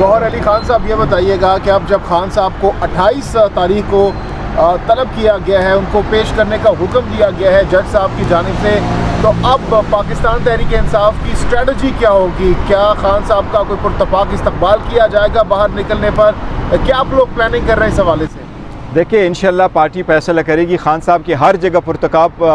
गौहर अली खान साहब, ये बताइएगा कि अब जब खान साहब को 28 तारीख को तलब किया गया है, उनको पेश करने का हुक्म दिया गया है जज साहब की जानिब से, तो अब पाकिस्तान तहरीक इंसाफ की स्ट्रेटजी क्या होगी? क्या खान साहब का कोई पुरतपाक इस्तकबाल किया जाएगा बाहर निकलने पर? क्या आप लोग प्लानिंग कर रहे हैं इस हवाले से? देखिए, इंशाल्लाह पार्टी फैसला करेगी। खान साहब की हर जगह पुरतकाब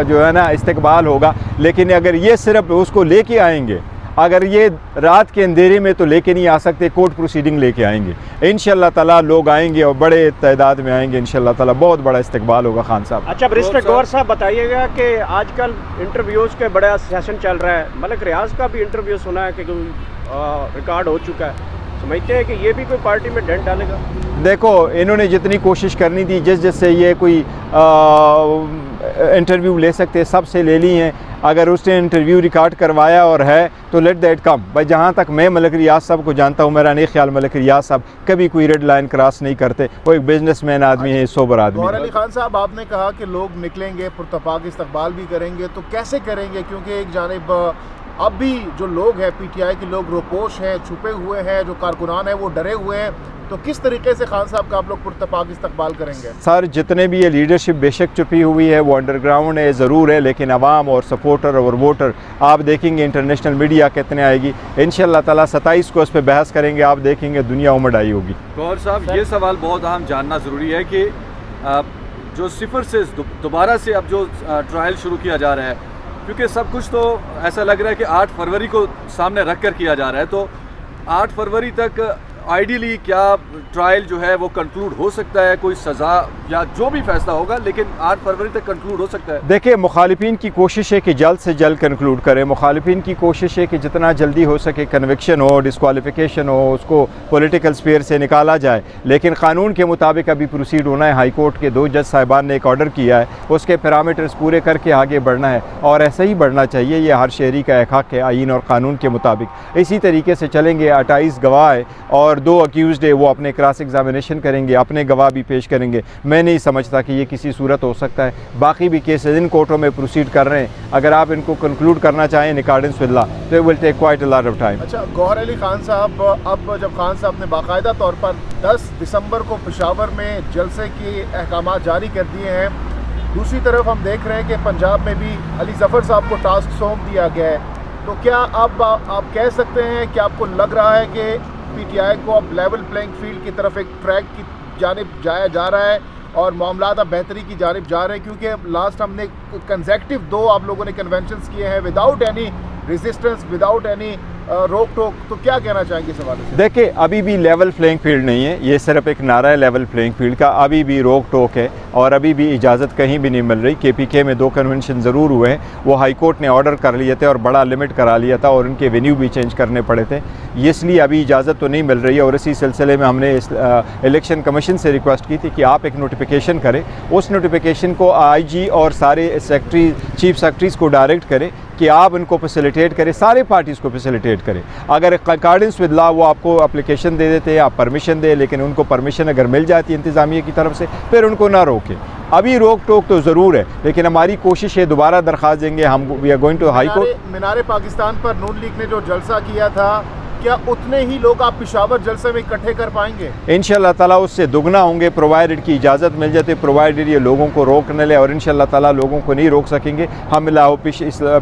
जो है ना इस्तकबाल होगा, लेकिन अगर ये सिर्फ उसको लेके आएंगे, अगर ये रात के अंधेरे में तो लेके नहीं आ सकते, कोर्ट प्रोसीडिंग लेके आएंगे। इंशाल्लाह ताला लोग आएंगे और बड़े तादाद में आएंगे। इंशाल्लाह ताला बहुत बड़ा इस्तकबाल होगा खान साहब। अच्छा, बैरिस्टर गौहर साहब बताइएगा कि आजकल इंटरव्यूज़ के बड़ा सेशन चल रहा है, मलिक रियाज का भी इंटरव्यू सुना है कि रिकॉर्ड हो चुका है, समझते हैं कि ये भी कोई पार्टी में डेंट डालेगा? देखो, इन्होंने जितनी कोशिश करनी थी, जिससे ये कोई इंटरव्यू ले सकते सबसे ले ली हैं। अगर उसने इंटरव्यू रिकॉर्ड करवाया और है तो लेट दैट कम। भाई, जहाँ तक मैं मलिक रियाज साहब को जानता हूँ, मेरा नहीं ख्याल मलिक रियाज साहब कभी कोई रेड लाइन क्रॉस नहीं करते। वो एक बिजनेसमैन आदमी है, सोबर आदमी। गौहर अली खान साहब, आपने कहा कि लोग निकलेंगे, पुरतपाक इस्तकबाल भी करेंगे, तो कैसे करेंगे? क्योंकि एक जानिब अब भी जो लोग हैं, पीटीआई के लोग रोपोश हैं, छुपे हुए हैं, जो कारकुनान हैं वो डरे हुए हैं, तो किस तरीके से खान साहब का आप लोग पुरतपाक इस्तकबाल करेंगे? सर, जितने भी ये लीडरशिप बेशक छुपी हुई है, वो अंडरग्राउंड है ज़रूर है, लेकिन आवाम और सपोर्टर और वोटर आप देखेंगे, इंटरनेशनल मीडिया कितने आएगी। इंशाल्लाह ताला 27 को उस पर बहस करेंगे, आप देखेंगे दुनिया उमड़ आई होगी। गौहर साहब, ये सवाल बहुत अहम जानना ज़रूरी है कि जो सिफर से दोबारा से अब जो ट्रायल शुरू किया जा रहा है, क्योंकि सब कुछ तो ऐसा लग रहा है कि 8 फरवरी को सामने रख कर किया जा रहा है, तो 8 फरवरी तक आइडियली क्या ट्रायल जो है वो कंक्लूड हो सकता है, कोई सज़ा या जो भी फैसला होगा, लेकिन 8 फरवरी तक कंक्लूड हो सकता है। देखिए, मुखालिफिन की कोशिश है कि जल्द से जल्द कंक्लूड करें। मुखालिफिन की कोशिश है कि जितना जल्दी हो सके कन्विक्शन हो, डिस्क्वालिफिकेशन हो, उसको पॉलिटिकल स्फीयर से निकाला जाए। लेकिन कानून के मुताबिक अभी प्रोसीड होना है। हाई कोर्ट के 2 जज साहिबान ने एक ऑर्डर किया है, उसके पैरामीटर्स पूरे करके आगे बढ़ना है, और ऐसा ही बढ़ना चाहिए। ये हर शहरी का एक हक़ है आईन और कानून के मुताबिक। इसी तरीके से चलेंगे। 28 गवाह है और 2 अक्यूज़्ड है, वो अपने क्रॉस एग्जामिनेशन करेंगे, अपने गवाह भी पेश करेंगे। मैं नहीं समझता कि ये किसी सूरत हो सकता है। बाकी भी केसेस इन कोर्टों में प्रोसीड कर रहे हैं। अगर आप इनको कंक्लूड करना चाहें इन अकॉर्डेंस विद लॉ, तो it will take quite a lot of time. अच्छा, गौहर अली खान साहब, अब जब खान साहब ने बाकायदा तौर पर 10 दिसंबर को पेशावर में जलसे के अहकामात जारी कर दिए हैं, दूसरी तरफ हम देख रहे हैं कि पंजाब में भी अली ज़फ़र साहब को टास्क सौंप दिया गया है, तो क्या आप कह सकते हैं कि आपको लग रहा है कि पीटीआई को अब लेवल प्लेइंग फील्ड की तरफ एक ट्रैक की जानिब जाया जा रहा है और मामला अब बेहतरी की जानिब जा रहे हैं? क्योंकि लास्ट हमने कंसेक्टिव 2 आप लोगों ने कन्वेंशंस किए हैं without any resistance, without any रोक टोक, तो क्या कहना चाहेंगे इस हवाले से? देखिए, अभी भी लेवल प्लेइंग फील्ड नहीं है, ये सिर्फ एक नारा है लेवल प्लेइंग फील्ड का। अभी भी रोक टोक है और अभी भी इजाज़त कहीं भी नहीं मिल रही। केपीके में 2 कन्वेंशन ज़रूर हुए हैं, वो हाई कोर्ट ने ऑर्डर कर लिए थे और बड़ा लिमिट करा लिया था, और उनके वेन्यू भी चेंज करने पड़े थे, इसलिए अभी इजाज़त तो नहीं मिल रही है। और इसी सिलसिले में हमने इलेक्शन कमीशन से रिक्वेस्ट की थी कि आप एक नोटिफिकेशन करें, उस नोटिफिकेशन को IG और सारे सेक्रेटरी, चीफ सेक्रेटरीज़ को डायरेक्ट करें कि आप इनको फैसिलिटेट करें, सारे पार्टीज़ को फैसिलिटेट करें। अगर अकॉर्डिंग्स विद लॉ वो आपको एप्लीकेशन दे देते हैं, आप परमिशन दें, लेकिन उनको परमिशन अगर मिल जाती है इंतज़ामिया की तरफ से, फिर उनको ना रोकें। अभी रोक टोक तो ज़रूर है, लेकिन हमारी कोशिश है, दोबारा दरख्वास्त देंगे हम, we are going to high court. Minar-e Pakistan पर नून लीग ने जो जलसा किया था, क्या उतने ही लोग आप पेशावर जलसे में इकट्ठे कर पाएंगे? इंशाल्लाह ताला उससे दुगना होंगे, प्रोवाइडेड की इजाज़त मिल जाती है, प्रोवाइडेड ये लोगों को रोक न ले, और इंशाल्लाह ताला लोगों को नहीं रोक सकेंगे। हम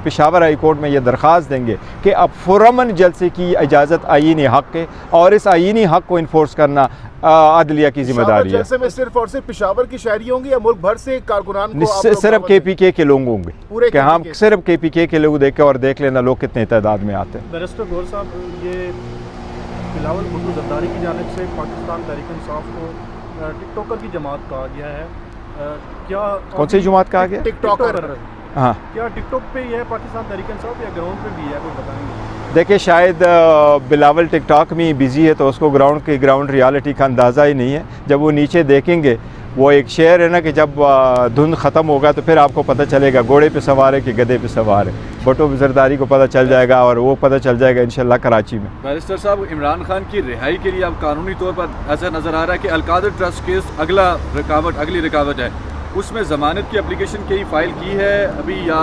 पेशावर हाई कोर्ट में ये दरख्वास्त देंगे कि अब फौरन जलसे की इजाज़त आईनी हक़ है, और इस आईनी हक़ को इन्फोर्स करना अदलिया की जिम्मेदारी है। जलसे में सिर्फ और सिर्फ पेशावर की शहरी होंगी या मुल्क भर से कारकुनान को? सिर्फ KPK के लोग होंगे पूरे कि हम सिर्फ KPK के लोग देखें और देख लेना लोग कितने तादाद में आते हैं। बैरिस्टर गौहर साहब, ये बिलावल भुट्टो जरदारी की जानिब से पाकिस्तान तहरीक इंसाफ को टिकटॉकर की जमात कहा गया है, क्या कौन सी जमात कहा गया? टिकटॉकर। हाँ, क्या टिकटॉक पे ही है पाकिस्तान तहरीक इंसाफ या ग्राउंड पे भी है, कोई बताएंगे? देखिए, शायद बिलावल टिकटॉक में बिज़ी है तो उसको ग्राउंड रियलिटी का अंदाज़ा ही नहीं है। जब वो नीचे देखेंगे, वो एक शेर है ना कि जब धुंध ख़त्म होगा तो फिर आपको पता चलेगा घोड़े पे सवार है कि गधे पे सवार है। भुट्टो जरदारी को पता चल जाएगा, और वो पता चल जाएगा इंशाल्लाह कराची में। बैरिस्टर साहब, इमरान खान की रिहाई के लिए अब कानूनी तौर पर ऐसा नज़र आ रहा है कि अलकादर ट्रस्ट केस अगली रिकावट है, उसमें ज़मानत की एप्लीकेशन कहीं फ़ाइल की है अभी या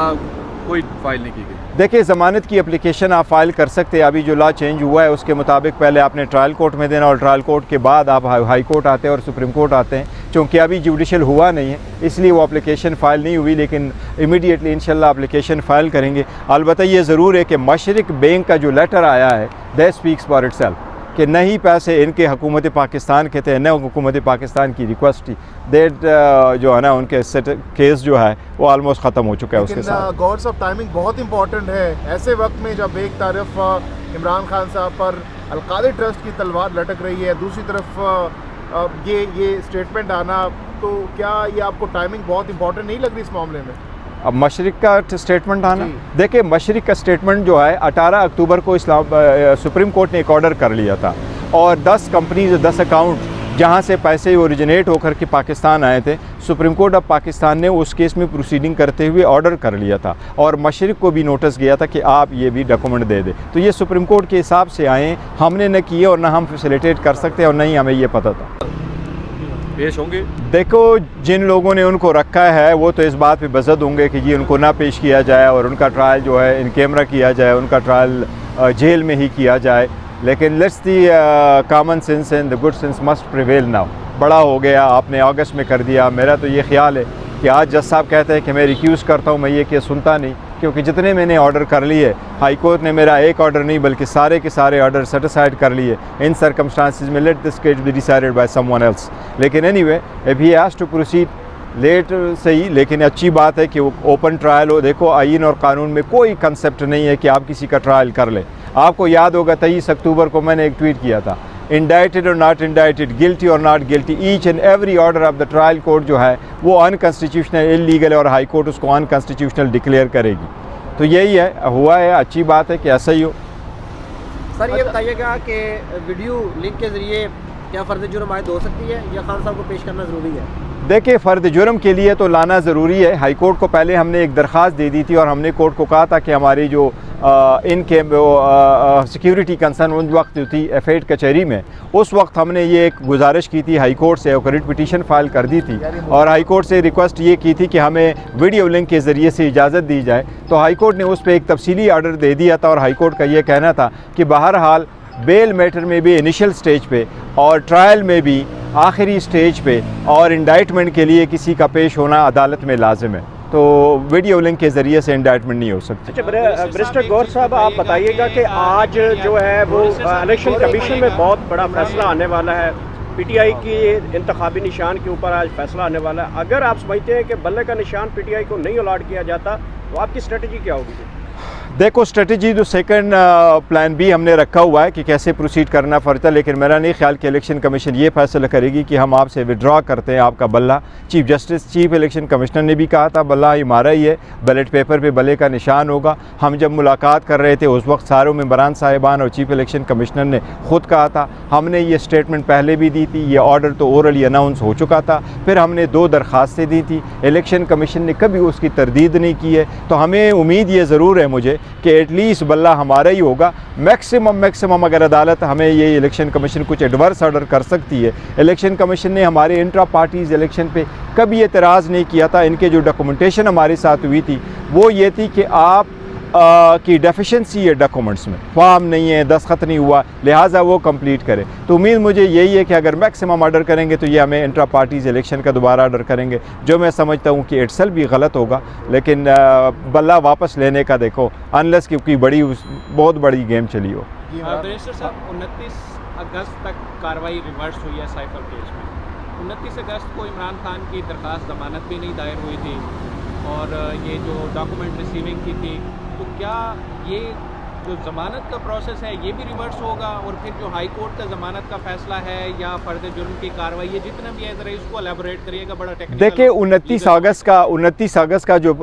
कोई फ़ाइल नहीं की गई? देखिए, ज़मानत की एप्लीकेशन आप फ़ाइल कर सकते हैं। अभी जो लॉ चेंज हुआ है उसके मुताबिक पहले आपने ट्रायल कोर्ट में देना और ट्रायल कोर्ट के बाद आप हाई कोर्ट आते हैं और सुप्रीम कोर्ट आते हैं। चूँकि अभी जुडिशल हुआ नहीं है इसलिए वो एप्लीकेशन फ़ाइल नहीं हुई, लेकिन इमीडिएटली इंशाल्लाह एप्लीकेशन फ़ाइल करेंगे। अलबत्ता ये ज़रूर है कि मशरिक बैंक का जो लेटर आया है दैट स्पीक्स फॉर इटसेल्फ कि नहीं पैसे इनके हुकूमत पाकिस्तान के थे, न हुकूमत पाकिस्तान की रिक्वेस्ट थी। डेट जो है ना उनके केस जो है वो ऑलमोस्ट ख़त्म हो चुका है उसके साथ। गॉड साहब, टाइमिंग बहुत इंपॉर्टेंट है ऐसे वक्त में जब एक तरफ इमरान खान साहब पर अलकादी ट्रस्ट की तलवार लटक रही है, दूसरी तरफ ये स्टेटमेंट आना, तो क्या ये आपको टाइमिंग बहुत इंपॉर्टेंट नहीं लग रही इस मामले में? अब मशरिक का स्टेटमेंट आना, देखिए मशरिक का स्टेटमेंट जो है 18 अक्टूबर को सुप्रीम कोर्ट ने एक ऑर्डर कर लिया था और 10 कंपनीज 10 अकाउंट जहां से पैसे ओरिजिनेट होकर के पाकिस्तान आए थे, सुप्रीम कोर्ट ऑफ पाकिस्तान ने उस केस में प्रोसीडिंग करते हुए ऑर्डर कर लिया था और मशरिक को भी नोटिस गया था कि आप ये भी डॉक्यूमेंट दे दें। तो ये सुप्रीम कोर्ट के हिसाब से आए, हमने न किए और न हम फैसिलिटेट कर सकते और नहीं हमें ये पता था। पेश होंगे। देखो, जिन लोगों ने उनको रखा है वो तो इस बात पे बज़द होंगे कि जी उनको ना पेश किया जाए और उनका ट्रायल जो है इन कैमरा किया जाए, उनका ट्रायल जेल में ही किया जाए। लेकिन let's the common sense and the good sense must prevail now. बड़ा हो गया, आपने अगस्त में कर दिया। मेरा तो ये ख्याल है कि आज जज साहब कहते हैं कि मैं रिक्यूज़ करता हूँ, मैं ये केस सुनता नहीं, क्योंकि जितने मैंने ऑर्डर कर लिए, हाई कोर्ट ने मेरा एक ऑर्डर नहीं बल्कि सारे के सारे ऑर्डर सेटिस्फाइड कर लिए। इन सर्कमस्टांसिस में let this case be decided by someone else. लेकिन anyway, if he has to proceed let सही, लेकिन अच्छी बात है कि वो ओपन ट्रायल हो। देखो, आईन और कानून में कोई कंसेप्ट नहीं है कि आप किसी का ट्रायल कर लें। आपको याद होगा 23 अक्टूबर को मैंने एक ट्वीट किया था, इंडाइटेड और नॉट इंडाइटेड, गिल्टी और not guilty, each and every order of the trial court जो है वो अनकॉन्स्टिट्यूशनल, इलीगल है और हाई कोर्ट उसको अनकॉन्स्टिट्यूशनल डिक्लेयर करेगी। तो यही है, हुआ है, अच्छी बात है कि ऐसा ही हो। सर ये बताइएगा कि वीडियो लिंक के ज़रिए क्या फ़र्द जुर्म आयद हो सकती है या खान साहब को पेश करना ज़रूरी है? देखिए, फ़र्द जुर्म के लिए तो लाना ज़रूरी है। हाई कोर्ट को पहले हमने एक दरख्वास्त दे दी थी और हमने कोर्ट को कहा था कि हमारी जो इनके सिक्योरिटी कंसर्न उन वक्त जो थी F8 कचहरी में, उस वक्त हमने ये एक गुजारिश की थी हाई कोर्ट से और रिट पिटीशन फ़ाइल कर दी थी और हाई कोर्ट से रिक्वेस्ट ये की थी कि हमें वीडियो लिंक के ज़रिए से इजाज़त दी जाए। तो हाई कोर्ट ने उस पर एक तफसीली आर्डर दे दिया था और हाई कोर्ट का ये कहना था कि बहरहाल बेल मैटर में भी इनिशियल स्टेज पे और ट्रायल में भी आखिरी स्टेज पे और इंडाइटमेंट के लिए किसी का पेश होना अदालत में लाजिम है। तो वीडियो लिंक के ज़रिए से इंडाइटमेंट नहीं हो सकती। अच्छा, बैरिस्टर गौर साहब, आप बताइएगा कि आज जो है वो इलेक्शन कमीशन में बहुत बड़ा फैसला आने वाला है। PTI की इंतखाबी निशान के ऊपर आज फैसला आने वाला है। अगर आप समझते हैं कि बल्ले का निशान PTI को नहीं अलॉट किया जाता तो आपकी स्ट्रेटजी क्या होगी? देखो, स्ट्रेटजी जो सेकंड प्लान बी हमने रखा हुआ है कि कैसे प्रोसीड करना पड़ता है, लेकिन मेरा नहीं ख्याल कि इलेक्शन कमीशन ये फैसला करेगी कि हम आपसे विड्रॉ करते हैं आपका बल्ला। चीफ इलेक्शन कमिश्नर ने भी कहा था बल्ला हमारा ही है, बैलेट पेपर पे बल्ले का निशान होगा। हम जब मुलाकात कर रहे थे उस वक्त सारों मेंबरान साहिबान और चीफ इलेक्शन कमिश्नर ने ख़ुद कहा था। हमने ये स्टेटमेंट पहले भी दी थी, ये ऑर्डर तो ओरली अनाउंस हो चुका था। फिर हमने 2 दरख्वास्तें दी थी, इलेक्शन कमीशन ने कभी उसकी तरदीद नहीं की है। तो हमें उम्मीद ये ज़रूर है मुझे कि एटलीस्ट बल्ला हमारा ही होगा। मैक्सिमम अगर अदालत हमें ये इलेक्शन कमीशन कुछ एडवर्स ऑर्डर कर सकती है। इलेक्शन कमीशन ने हमारे इंट्रा पार्टीज़ इलेक्शन पे कभी एतराज़ नहीं किया था। इनके जो डॉक्यूमेंटेशन हमारे साथ हुई थी वो ये थी कि आप की डेफिशिएंसी है डॉक्यूमेंट्स में, फॉर्म नहीं है, दस्तखत नहीं हुआ, लिहाजा वो कंप्लीट करें। तो उम्मीद मुझे यही है कि अगर मैक्सिमम ऑर्डर करेंगे तो ये हमें इंट्रा पार्टीज़ इलेक्शन का दोबारा ऑर्डर करेंगे, जो मैं समझता हूँ कि इटसेल्फ भी गलत होगा। लेकिन बल्ला वापस लेने का देखो, अनलेस की बहुत बड़ी गेम चली हो। बैरिस्टर साहब, 29 अगस्त तक कार्रवाई रिवर्स हुई है साइफर केस में। 29 अगस्त को इमरान खान की दरख्वास्त ज़मानत भी नहीं दायर हुई थी और ये जो डॉक्यूमेंट रिसीविंग की थी, तो क्या ये जो ज़मानत का प्रोसेस है ये भी रिवर्स होगा और फिर जो हाई कोर्ट का ज़मानत का फैसला है या फर्द जुर्म की कार्रवाई, ये जितना भी है ज़रा इसको एलेबोरेट करिएगा, बड़ा टेक्निकल। देखिए, 29 अगस्त का जो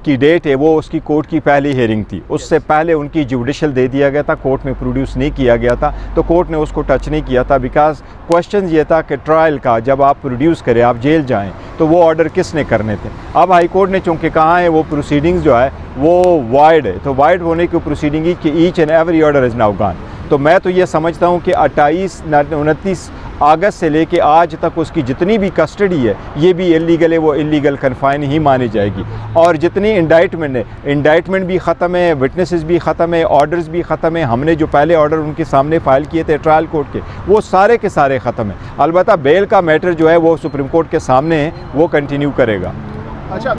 की डेट है वो उसकी कोर्ट की पहली हियरिंग थी। उससे पहले उनकी जुडिशल दे दिया गया था, कोर्ट में प्रोड्यूस नहीं किया गया था, तो कोर्ट ने उसको टच नहीं किया था। बिकॉज क्वेश्चन ये था कि ट्रायल का जब आप प्रोड्यूस करें, आप जेल जाएँ, तो वो ऑर्डर किसने करने थे। अब हाई कोर्ट ने चूँकि कहा है वो प्रोसीडिंग्स जो है वो वाइड है, तो वाइड होने की प्रोसीडिंग की each and every order is now gone. तो मैं तो ये समझता हूँ कि 29 अगस्त से लेके आज तक उसकी जितनी भी कस्टडी है ये भी इलीगल है, वो इलीगल कन्फाइन ही मानी जाएगी। और जितनी इंडाइटमेंट है, इंडाइटमेंट भी ख़त्म है, विटनेसेस भी ख़त्म है, ऑर्डर्स भी ख़त्म है। हमने जो पहले ऑर्डर उनके सामने फ़ाइल किए थे ट्रायल कोर्ट के, वो सारे के सारे ख़त्म हैं। अलबत्ता बेल का मैटर जो है वो सुप्रीम कोर्ट के सामने है, वो कंटिन्यू करेगा। अच्छा,